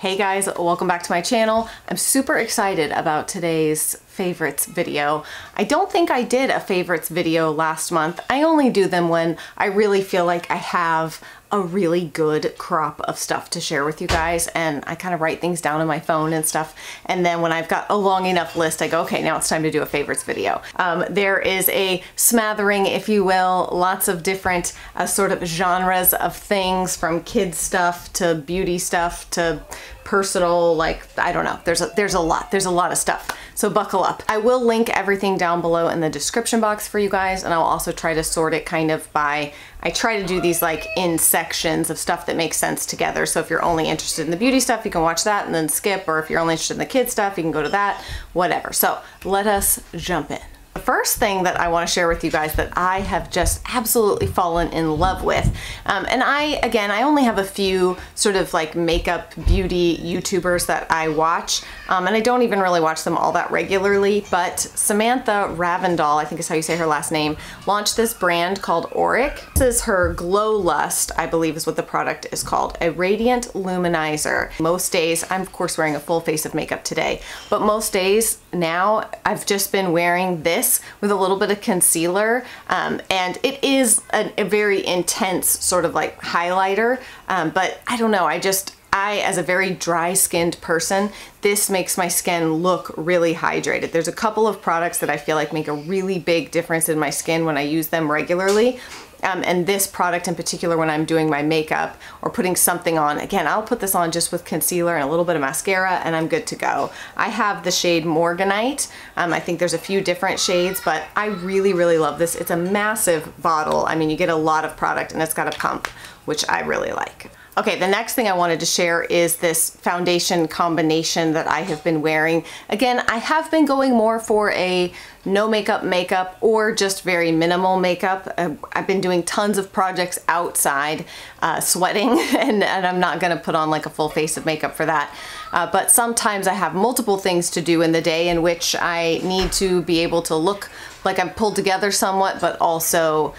Hey guys, welcome back to my channel. I'm super excited about today's favorites video. I don't think I did a favorites video last month. I only do them when I really feel like I have a really good crop of stuff to share with you guys, and I kind of write things down on my phone and stuff, and then when I've got a long enough list I go, okay, now it's time to do a favorites video. There is a smattering, if you will, lots of different sort of genres of things, from kids stuff to beauty stuff to personal, like, I don't know, there's a lot of stuff, so buckle up. I will link everything down below in the description box for you guys, and I'll also try to sort it kind of by, I try to do these like in sections of stuff that makes sense together. So if you're only interested in the beauty stuff, you can watch that and then skip, or if you're only interested in the kid stuff, you can go to that, whatever. So let us jump in. The first thing that I want to share with you guys that I have just absolutely fallen in love with, and I only have a few sort of like makeup beauty YouTubers that I watch, and I don't even really watch them all that regularly, but Samantha Ravndal, I think is how you say her last name, launched this brand called Auric. This is her Glow Lust, I believe is what the product is called, a radiant luminizer. Most days, I'm of course wearing a full face of makeup today, but most days now I've just been wearing this with a little bit of concealer, and it is a very intense sort of like highlighter, but I don't know, I as a very dry skinned person, this makes my skin look really hydrated. There's a couple of products that I feel like make a really big difference in my skin when I use them regularly. And this product in particular, when I'm doing my makeup or putting something on, again, I'll put this on just with concealer and a little bit of mascara and I'm good to go. I have the shade Morganite. I think there's a few different shades, but I really, really love this. It's a massive bottle. I mean, you get a lot of product and it's got a pump, which I really like. Okay, the next thing I wanted to share is this foundation combination that I have been wearing. Again, I have been going more for a no makeup or just very minimal makeup. I've been doing tons of projects outside, sweating, and I'm not gonna put on like a full face of makeup for that. But sometimes I have multiple things to do in the day in which I need to be able to look like I'm pulled together somewhat, but also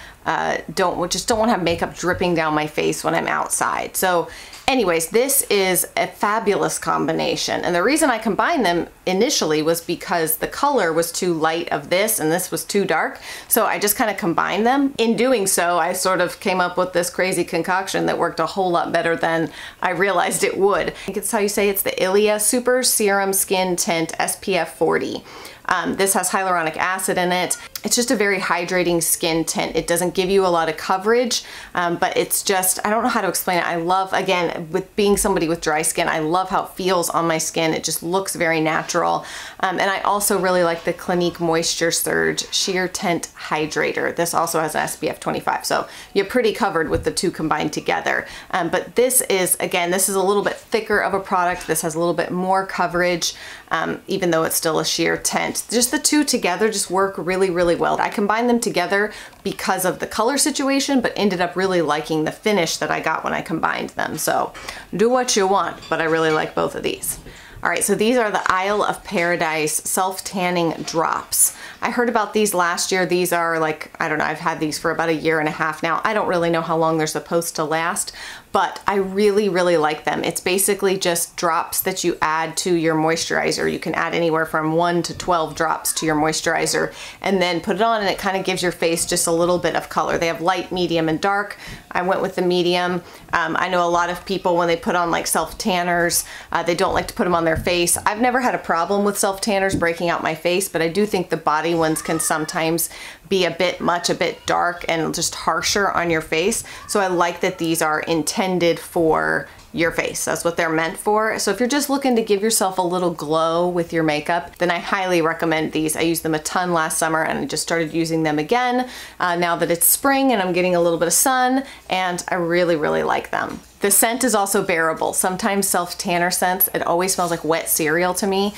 don't want to have makeup dripping down my face when I'm outside. So anyways, this is a fabulous combination. And the reason I combined them initially was because the color was too light of this and this was too dark. So I just kind of combined them. In doing so, I sort of came up with this crazy concoction that worked a whole lot better than I realized it would. I think it's how you say it's the Ilia Super Serum Skin Tint SPF 40. This has hyaluronic acid in it. It's just a very hydrating skin tint. It doesn't give you a lot of coverage, but it's just, I don't know how to explain it. I love, again, with being somebody with dry skin, I love how it feels on my skin. It just looks very natural. And I also really like the Clinique Moisture Surge Sheer Tint Hydrator. This also has an SPF 25, so you're pretty covered with the two combined together. But this is, again, this is a little bit thicker of a product. This has a little bit more coverage, even though it's still a sheer tint. Just the two together just work really, really well. I combined them together because of the color situation, but ended up really liking the finish that I got when I combined them. So do what you want, but I really like both of these. All right, so these are the Isle of Paradise self-tanning drops. I heard about these last year. These are like, I don't know, I've had these for about 1.5 years now. I don't really know how long they're supposed to last, but I really, really like them. It's basically just drops that you add to your moisturizer. You can add anywhere from 1 to 12 drops to your moisturizer and then put it on, and it kind of gives your face just a little bit of color. They have light, medium, and dark. I went with the medium. I know a lot of people, when they put on like self-tanners, they don't like to put them on their face. I've never had a problem with self-tanners breaking out my face, but I do think the body ones can sometimes be a bit much, a bit dark and just harsher on your face. So I like that these are intended for your face. That's what they're meant for. So if you're just looking to give yourself a little glow with your makeup, then I highly recommend these. I used them a ton last summer and I just started using them again now that it's spring and I'm getting a little bit of sun, and I really, really like them. The scent is also bearable. Sometimes self-tanner scents, it always smells like wet cereal to me.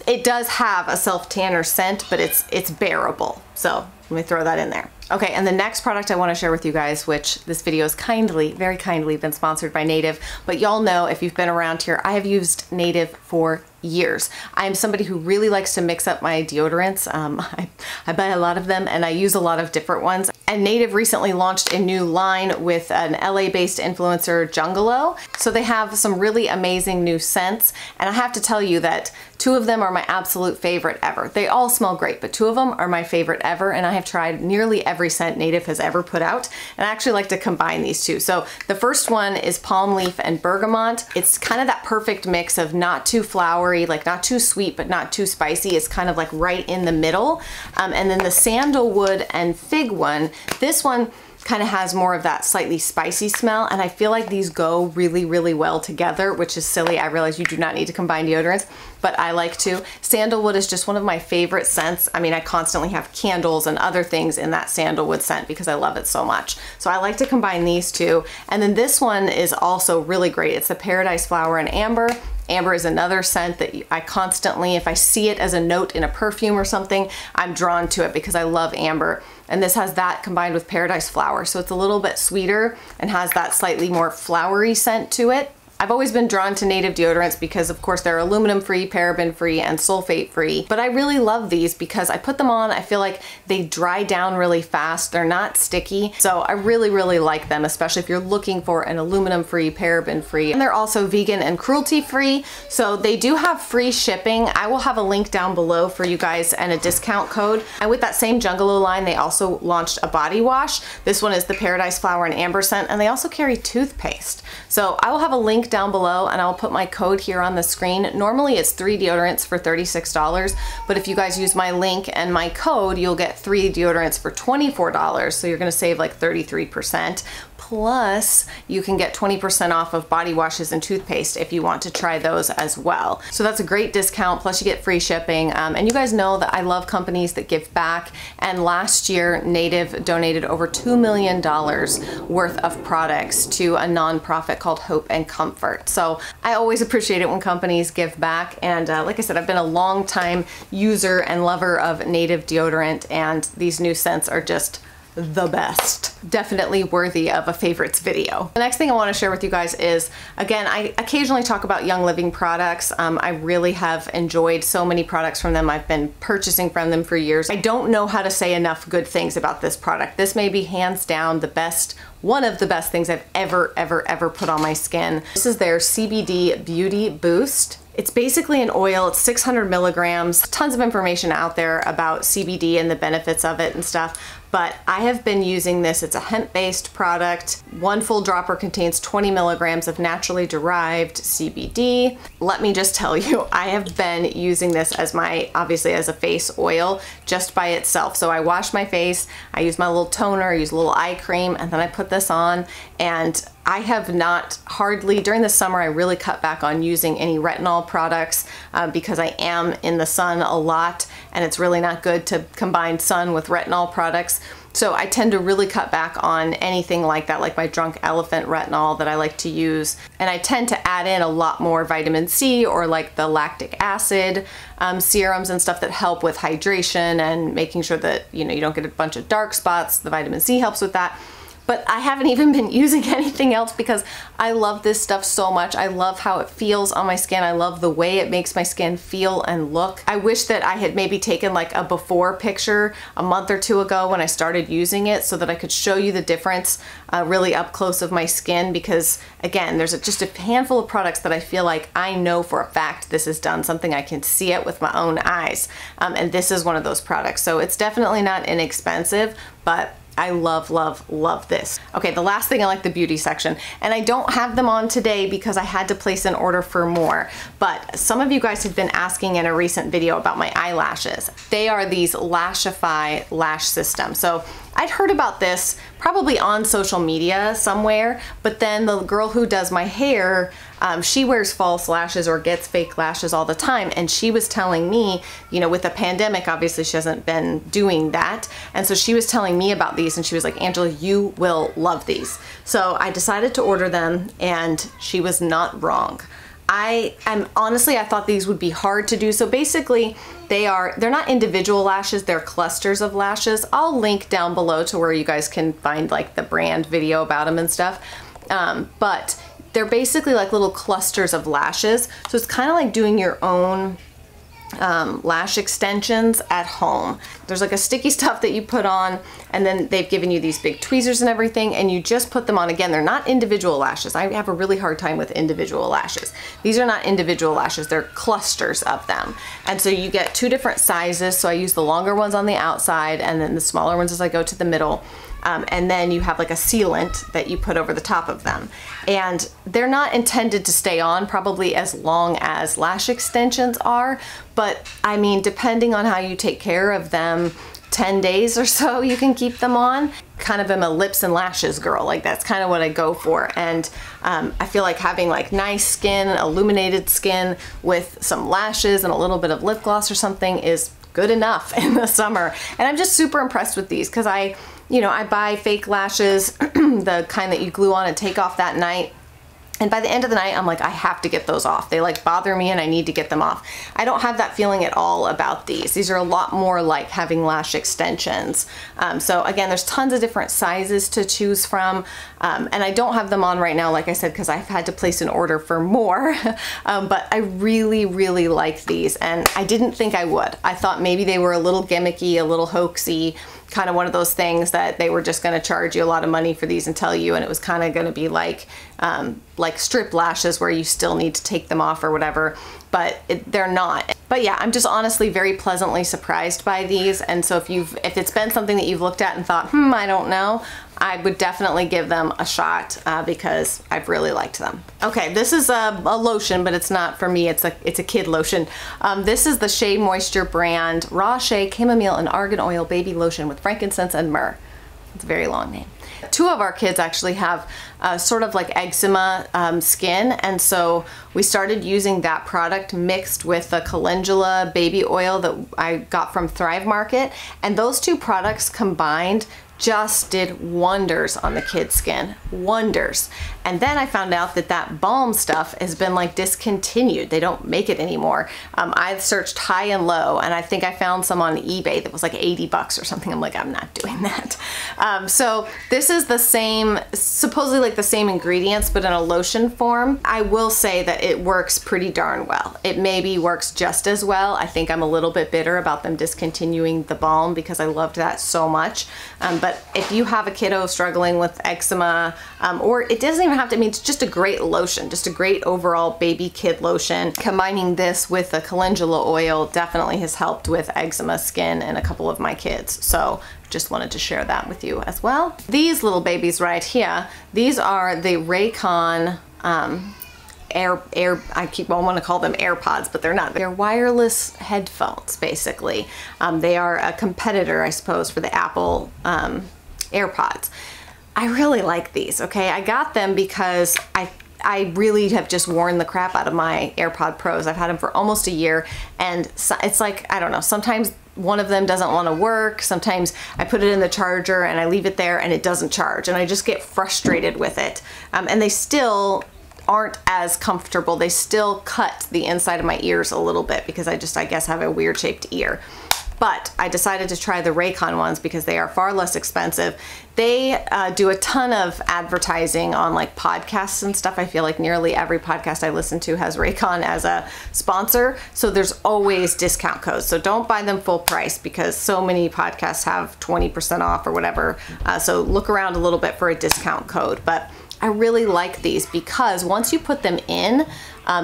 It does have a self-tanner scent, but it's bearable. So let me throw that in there. Okay, and the next product I want to share with you guys, which this video is kindly, very kindly been sponsored by Native, but y'all know if you've been around here, I have used Native for years. I'm somebody who really likes to mix up my deodorants. I buy a lot of them and I use a lot of different ones. And Native recently launched a new line with an LA-based influencer, Jungalo. So they have some really amazing new scents. And I have to tell you that 2 of them are my absolute favorite ever. They all smell great, but 2 of them are my favorite ever. And I have tried nearly every scent Native has ever put out. And I actually like to combine these 2. So the first one is Palm Leaf and Bergamot. It's kind of that perfect mix of not too flowery, like not too sweet, but not too spicy. It's kind of like right in the middle. And then the Sandalwood and Fig one, this one kind of has more of that slightly spicy smell, and I feel like these go really, really well together, which is silly. I realize you do not need to combine deodorants, but I like to. Sandalwood is just one of my favorite scents. I mean, I constantly have candles and other things in that sandalwood scent because I love it so much. So I like to combine these 2. And then this one is also really great. It's the Paradise Flower and Amber. Amber is another scent that I constantly, if I see it as a note in a perfume or something, I'm drawn to it because I love amber. And this has that combined with Paradise Flower. So it's a little bit sweeter and has that slightly more flowery scent to it. I've always been drawn to Native deodorants because of course they're aluminum free, paraben free, and sulfate free. But I really love these because I put them on, I feel like they dry down really fast. They're not sticky. So I really, really like them, especially if you're looking for an aluminum free, paraben free. And they're also vegan and cruelty free. So they do have free shipping. I will have a link down below for you guys and a discount code. And with that same Jungalo line, they also launched a body wash. This one is the Paradise Flower and Amber scent, and they also carry toothpaste. So I will have a link down below and I'll put my code here on the screen. Normally it's 3 deodorants for $36, but if you guys use my link and my code, you'll get 3 deodorants for $24. So you're gonna save like 33%. Plus, you can get 20% off of body washes and toothpaste if you want to try those as well. So that's a great discount, plus you get free shipping. And you guys know that I love companies that give back. And last year, Native donated over $2 million worth of products to a nonprofit called Hope and Comfort. So I always appreciate it when companies give back. And like I said, I've been a long time user and lover of Native deodorant, and these new scents are just the best. Definitely worthy of a favorites video. The next thing I want to share with you guys is, again, I occasionally talk about Young Living products. I really have enjoyed so many products from them. I've been purchasing from them for years. I don't know how to say enough good things about this product. This may be hands down the best, one of the best things I've ever put on my skin. This is their CBD Beauty Boost. It's basically an oil, it's 600 milligrams, tons of information out there about CBD and the benefits of it and stuff. But I have been using this. It's a hemp-based product. 1 full dropper contains 20 milligrams of naturally derived CBD. Let me just tell you, I have been using this as my, obviously as a face oil, just by itself. So I wash my face, I use my little toner, I use a little eye cream, and then I put this on, and I have not hardly, during the summer, I really cut back on using any retinol products because I am in the sun a lot, and it's really not good to combine sun with retinol products. So I tend to really cut back on anything like that, like my Drunk Elephant retinol that I like to use. And I tend to add in a lot more vitamin C or like the lactic acid serums and stuff that help with hydration and making sure that, you know, you don't get a bunch of dark spots. The vitamin C helps with that. But I haven't even been using anything else because I love this stuff so much. I love how it feels on my skin. I love the way it makes my skin feel and look. I wish that I had maybe taken like a before picture a month or 2 ago when I started using it so that I could show you the difference really up close of my skin, because again, there's just a handful of products that I feel like I know for a fact this is done, something I can see it with my own eyes. And this is one of those products. So it's definitely not inexpensive, but I love this. Okay, the last thing I like, the beauty section, and I don't have them on today because I had to place an order for more, but some of you guys have been asking in a recent video about my eyelashes. They are these Lashify lash system. So I'd heard about this probably on social media somewhere, but then the girl who does my hair, she wears false lashes or gets fake lashes all the time, and she was telling me, you know, with the pandemic, obviously she hasn't been doing that, and so she was telling me about these, and she was like, Angela, you will love these. So I decided to order them, and she was not wrong. Honestly, I thought these would be hard to do. So basically, they're not individual lashes, they're clusters of lashes. I'll link down below to where you guys can find like the brand video about them and stuff. But they're basically like little clusters of lashes. So it's kind of like doing your own lash extensions at home. There's like a sticky stuff that you put on, and then they've given you these big tweezers and everything, and you just put them on. Again, they're not individual lashes. I have a really hard time with individual lashes. These are not individual lashes, they're clusters of them. And so you get 2 different sizes. So I use the longer ones on the outside and then the smaller ones as I go to the middle. And then you have like a sealant that you put over the top of them. And they're not intended to stay on probably as long as lash extensions are, but I mean, depending on how you take care of them, 10 days or so you can keep them on. Kind of am a lips and lashes girl, like that's kind of what I go for. And I feel like having like nice skin, illuminated skin with some lashes and a little bit of lip gloss or something is good enough in the summer. And I'm just super impressed with these because I buy fake lashes, the kind that you glue on and take off that night. And by the end of the night, I'm like, I have to get those off. They like bother me and I need to get them off. I don't have that feeling at all about these. These are a lot more like having lash extensions. So again, there's tons of different sizes to choose from. And I don't have them on right now, like I said, because I've had to place an order for more. But I really, really like these. And I didn't think I would. I thought maybe they were a little gimmicky, a little hoaxy, kind of one of those things that they were just going to charge you a lot of money for these and tell you, and it was kind of going to be like strip lashes where you still need to take them off or whatever, but they're not. But yeah, I'm just honestly very pleasantly surprised by these. And so if it's been something that you've looked at and thought, I don't know, I would definitely give them a shot because I've really liked them. Okay, this is a lotion, but it's not for me. It's a kid lotion. This is the Shea Moisture brand Raw Shea Chamomile and Argan Oil Baby Lotion with frankincense and myrrh. It's a very long name. 2 of our kids actually have sort of like eczema skin, and so we started using that product mixed with the calendula baby oil that I got from Thrive Market, and those 2 products combined just did wonders on the kids' skin, wonders. And then I found out that that balm stuff has been like discontinued. They don't make it anymore. I searched high and low, and I think I found some on eBay that was like 80 bucks or something. I'm like, I'm not doing that. So this is the same, supposedly like the same ingredients, but in a lotion form. I will say that it works pretty darn well. It maybe works just as well. I think I'm a little bit bitter about them discontinuing the balm because I loved that so much. But if you have a kiddo struggling with eczema, or it doesn't even have to, I mean, it's just a great lotion, just a great overall baby kid lotion. Combining this with the calendula oil definitely has helped with eczema skin in a couple of my kids. So just wanted to share that with you as well. These little babies right here, these are the Raycon I want to call them Airpods, but they're not. They're wireless headphones, basically. They are a competitor, I suppose, for the Apple Airpods. I really like these, okay? I got them because I really have just worn the crap out of my AirPod Pros. I've had them for almost a year, and it's like, I don't know, sometimes one of them doesn't want to work. Sometimes I put it in the charger and I leave it there and it doesn't charge, and I just get frustrated with it. And they still aren't as comfortable. They still cut the inside of my ears a little bit because I guess have a weird shaped ear. But I decided to try the Raycon ones because they are far less expensive. They do a ton of advertising on like podcasts and stuff. I feel like nearly every podcast I listen to has Raycon as a sponsor. So there's always discount codes. So don't buy them full price because so many podcasts have 20% off or whatever. So look around a little bit for a discount code. But I really like these because once you put them in,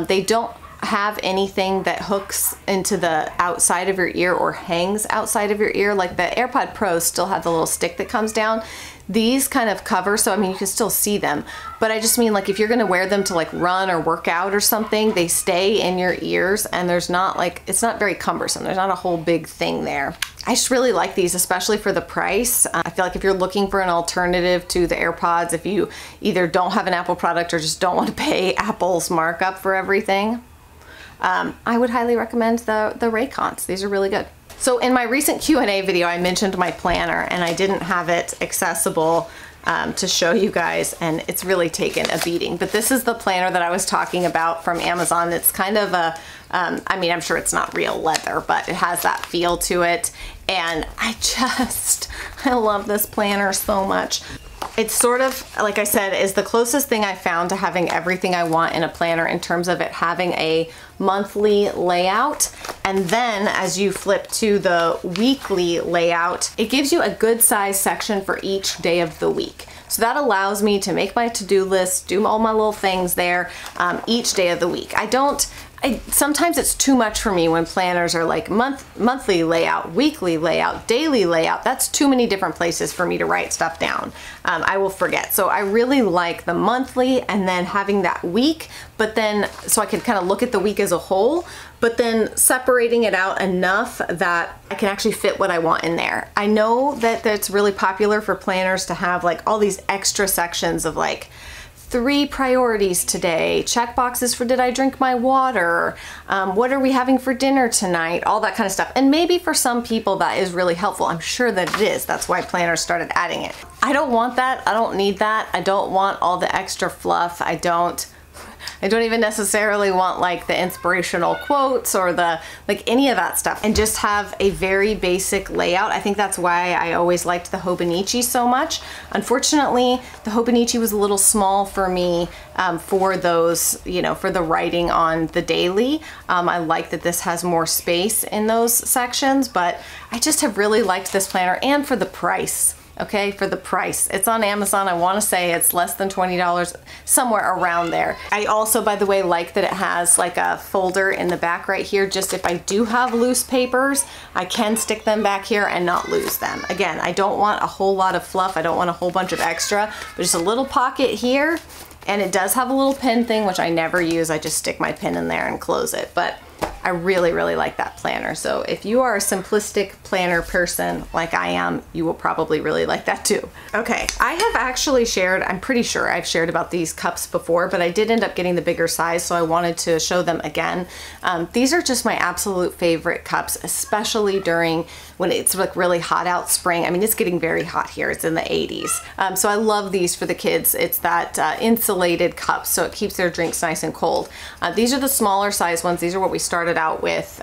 they don't have anything that hooks into the outside of your ear or hangs outside of your ear. Like the AirPod Pros still have the little stick that comes down. These kind of cover, so I mean, you can still see them, but I just mean like if you're gonna wear them to like run or work out or something, they stay in your ears and there's not like, it's not very cumbersome. There's not a whole big thing there. I just really like these, especially for the price. I feel like if you're looking for an alternative to the AirPods, if you either don't have an Apple product or just don't want to pay Apple's markup for everything, I would highly recommend the Raycons. These are really good. So in my recent Q&A video, I mentioned my planner and I didn't have it accessible to show you guys, and it's really taken a beating. But this is the planner that I was talking about from Amazon. It's kind of a, I mean, I'm sure it's not real leather, but it has that feel to it. And I love this planner so much. It's sort of, like I said, is the closest thing I found to having everything I want in a planner in terms of it having a monthly layout And then as you flip to the weekly layout, it gives you a good size section for each day of the week. So that allows me to make my to-do list, do all my little things there each day of the week. Sometimes it's too much for me when planners are like monthly layout, weekly layout, daily layout. That's too many different places for me to write stuff down. I will forget. So I really like the monthly and then having that week, but then so I can kind of look at the week as a whole, but then separating it out enough that I can actually fit what I want in there. I know that it's really popular for planners to have like all these extra sections of like 3 priorities today, check boxes for did I drink my water, what are we having for dinner tonight, all that kind of stuff. And maybe for some people that is really helpful. I'm sure that it is. That's why planners started adding it. I don't want that. I don't need that. I don't want all the extra fluff. I don't even necessarily want like the inspirational quotes or the like any of that stuff, and just have a very basic layout. I think that's why I always liked the Hobonichi so much. Unfortunately, the Hobonichi was a little small for me for those, you know, for the writing on the daily. I like that this has more space in those sections, but I just have really liked this planner, and for the price. Okay, for the price. It's on Amazon. I want to say it's less than $20, somewhere around there. I also, by the way, like that it has like a folder in the back right here, just if I do have loose papers, I can stick them back here and not lose them. Again, I don't want a whole lot of fluff. I don't want a whole bunch of extra, but just a little pocket here. And it does have a little pin thing, which I never use. I just stick my pin in there and close it. But I really, really like that planner. So if you are a simplistic planner person like I am, you will probably really like that too. Okay, I have actually shared, I'm pretty sure I've shared about these cups before, but I did end up getting the bigger size, so I wanted to show them again. These are just my absolute favorite cups, especially during when it's like really hot out spring. I mean, it's getting very hot here. It's in the 80s. So I love these for the kids. It's that insulated cup, so it keeps their drinks nice and cold. These are the smaller size ones. These are what we started out with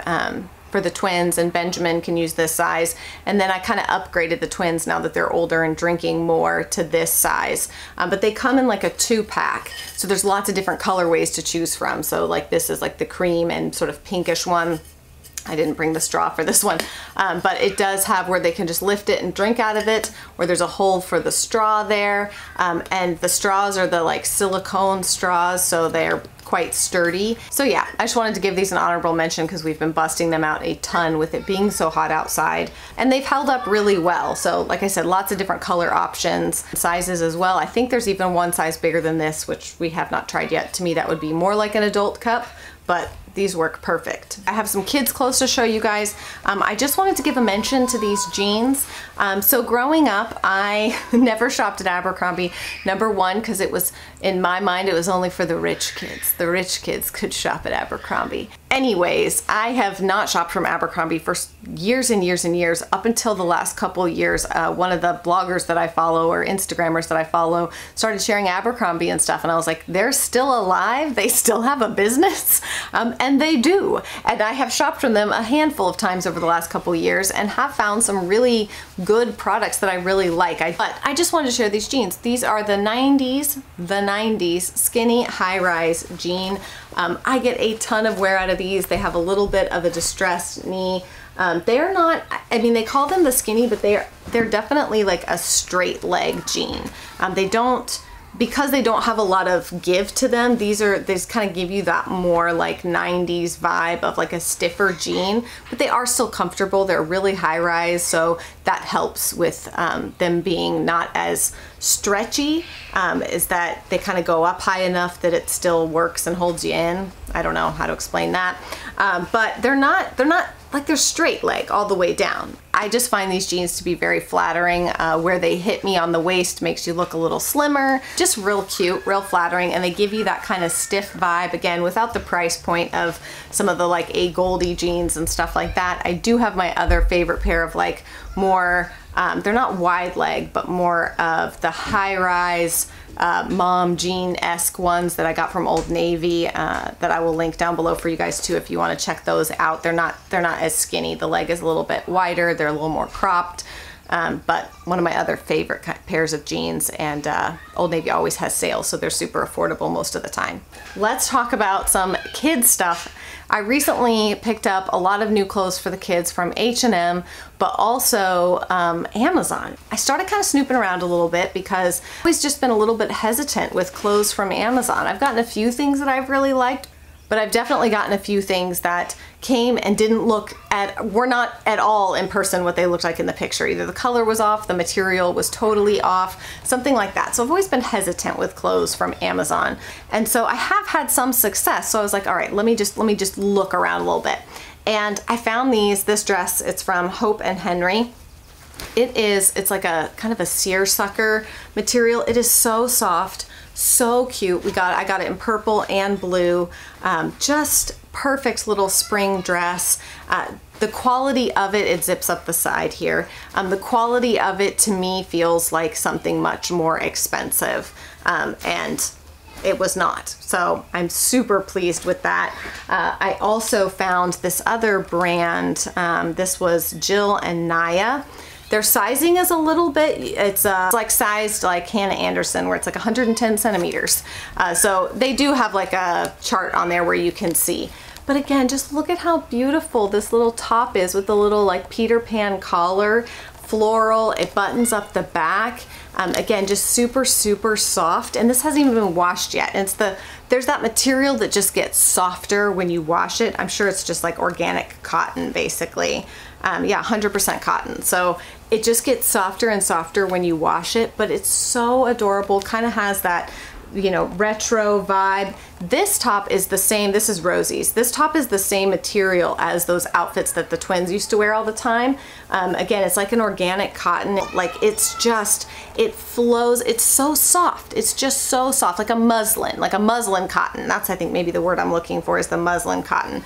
for the twins, and Benjamin can use this size. And then I kind of upgraded the twins now that they're older and drinking more to this size. But they come in like a 2-pack. So there's lots of different colorways to choose from. So like this is like the cream and sort of pinkish one. I didn't bring the straw for this one, but it does have where they can just lift it and drink out of it, or there's a hole for the straw there. And the straws are the like silicone straws, so they're quite sturdy. So yeah, I just wanted to give these an honorable mention because we've been busting them out a ton with it being so hot outside, and they've held up really well. So like I said, lots of different color options, sizes as well. I think there's even one size bigger than this, which we have not tried yet. To me, that would be more like an adult cup, but these work perfect. I have some kids clothes to show you guys. I just wanted to give a mention to these jeans. So growing up, I never shopped at Abercrombie. Number one, because it was, in my mind, it was only for the rich kids. The rich kids could shop at Abercrombie. Anyways, I have not shopped from Abercrombie for years and years and years, up until the last couple years. One of the bloggers that I follow, or Instagrammers that I follow, started sharing Abercrombie and stuff, and I was like, they're still alive? They still have a business? And they do. And I have shopped from them a handful of times over the last couple years and have found some really good products that I really like. But I just wanted to share these jeans. These are the 90s skinny high-rise jean. I get a ton of wear out of these. They have a little bit of a distressed knee. They're not, I mean, they call them the skinny, but they're definitely like a straight leg jean. Because they don't have a lot of give to them, they just kind of give you that more like 90s vibe of like a stiffer jean, but they are still comfortable. They're really high rise, so that helps with them being not as stretchy, is that they kind of go up high enough that it still works and holds you in. I don't know how to explain that, but they're not like they're straight leg all the way down. I just find these jeans to be very flattering. Where they hit me on the waist makes you look a little slimmer. Just real cute, real flattering, and they give you that kind of stiff vibe, again, without the price point of some of the like A Goldie jeans and stuff like that. I do have my other favorite pair of like more, they're not wide leg, but more of the high-rise mom jean-esque ones that I got from Old Navy, that I will link down below for you guys too if you want to check those out. They're not as skinny. The leg is a little bit wider. They're a little more cropped. but one of my other favorite pairs of jeans, and Old Navy always has sales, so they're super affordable most of the time. Let's talk about some kids stuff. I recently picked up a lot of new clothes for the kids from H&M, but also Amazon. I started kind of snooping around a little bit because I've always just been a little bit hesitant with clothes from Amazon. I've gotten a few things that I've really liked, but I've definitely gotten a few things that came and were not at all in person what they looked like in the picture. Either the color was off, the material was totally off, something like that. So I've always been hesitant with clothes from Amazon. And so I have had some success. So I was like, all right, let me just look around a little bit. And I found this dress. It's from Hope and Henry. It's like a kind of a seersucker material. It is so soft, so cute. I got it in purple and blue. Just perfect little spring dress. The quality of it zips up the side here. The quality of it to me feels like something much more expensive, and it was not. So I'm super pleased with that. I also found this other brand. This was Jill and Naya. Their sizing is a little bit, it's like sized like Hannah Anderson, where it's like 110 centimeters. So they do have like a chart on there where you can see. But again, just look at how beautiful this little top is with the little like Peter Pan collar, floral. It buttons up the back. Again, just super, super soft. And this hasn't even been washed yet. And there's that material that just gets softer when you wash it. I'm sure it's just like organic cotton, basically. Yeah, 100% cotton. So it just gets softer and softer when you wash it, but it's so adorable. Kind of has that, you know, retro vibe. This top is the same. This is Rosie's. This top is the same material as those outfits that the twins used to wear all the time. Again, it's like an organic cotton. Like it flows. It's so soft. It's just so soft, like a muslin cotton. That's, I think, maybe the word I'm looking for is the muslin cotton.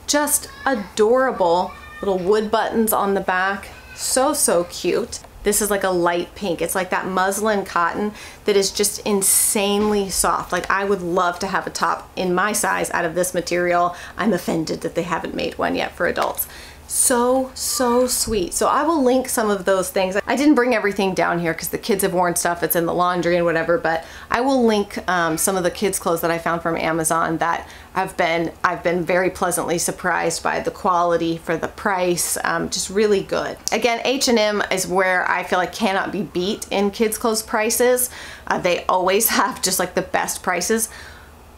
Just adorable. Little wood buttons on the back. So, so cute. This is like a light pink. It's like that muslin cotton that is just insanely soft. Like, I would love to have a top in my size out of this material. I'm offended that they haven't made one yet for adults. So, so sweet. So I will link some of those things. I didn't bring everything down here because the kids have worn stuff. It's in the laundry and whatever, but I will link some of the kids' clothes that I found from Amazon that I've been very pleasantly surprised by the quality for the price. Just really good. Again, H&M is where I feel like cannot be beat in kids' clothes prices. They always have just like the best prices.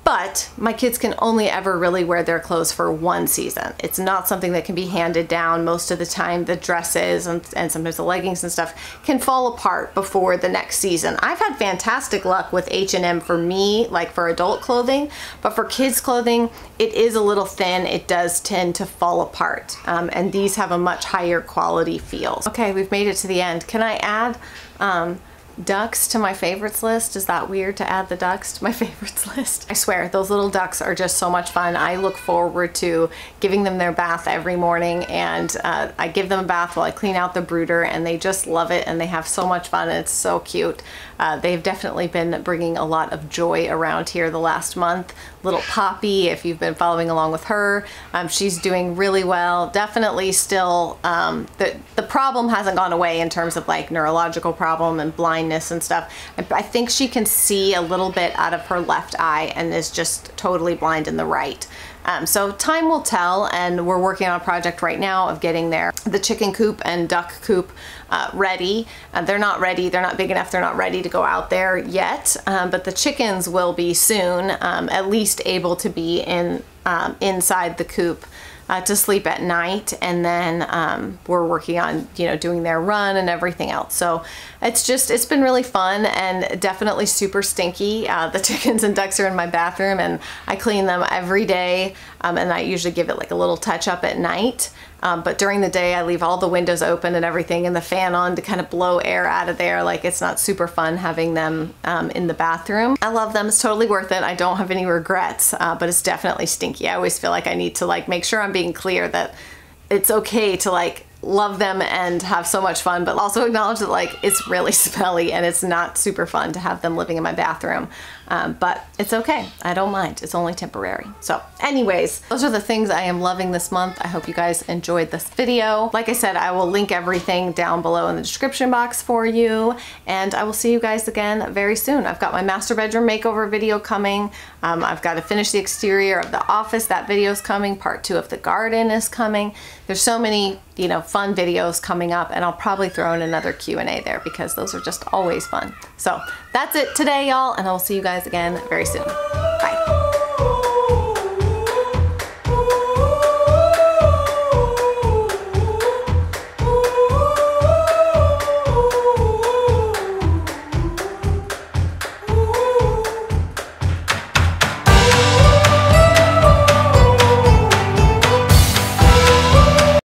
But my kids can only ever really wear their clothes for one season. It's not something that can be handed down. Most of the time the dresses and sometimes the leggings and stuff can fall apart before the next season. I've had fantastic luck with H&M for me, like for adult clothing, but for kids clothing, it is a little thin. It does tend to fall apart. And these have a much higher quality feel. Okay, we've made it to the end. Can I add ducks to my favorites list? Is that weird to add the ducks to my favorites list? I swear, those little ducks are just so much fun. I look forward to giving them their bath every morning, and I give them a bath while I clean out the brooder, and they just love it, and they have so much fun, and it's so cute. They've definitely been bringing a lot of joy around here the last month. Little Poppy, if you've been following along with her, she's doing really well. Definitely still, the problem hasn't gone away in terms of like neurological problem and blindness and stuff. I think she can see a little bit out of her left eye and is just totally blind in the right. So time will tell, and we're working on a project right now of getting the chicken coop and duck coop ready. They're not ready, they're not big enough, they're not ready to go out there yet, but the chickens will be soon, at least able to be inside the coop to sleep at night, and then we're working on, you know, doing their run and everything else. So it's been really fun and definitely super stinky. The chickens and ducks are in my bathroom, and I clean them every day, and I usually give it like a little touch up at night. But during the day I leave all the windows open and everything and the fan on to kind of blow air out of there. Like, it's not super fun having them in the bathroom. I love them, it's totally worth it. I don't have any regrets, but it's definitely stinky. I always feel like I need to like make sure I'm being clear that it's okay to like love them and have so much fun, but also acknowledge that like it's really smelly and it's not super fun to have them living in my bathroom. But it's okay. I don't mind. It's only temporary. So anyways, those are the things I am loving this month. I hope you guys enjoyed this video. Like I said, I will link everything down below in the description box for you, and I will see you guys again very soon. I've got my master bedroom makeover video coming. I've got to finish the exterior of the office. That video is coming. Part 2 of the garden is coming. There's so many, you know, fun videos coming up, and I'll probably throw in another Q&A there because those are just always fun. So that's it today, y'all, and I'll see you guys again very soon.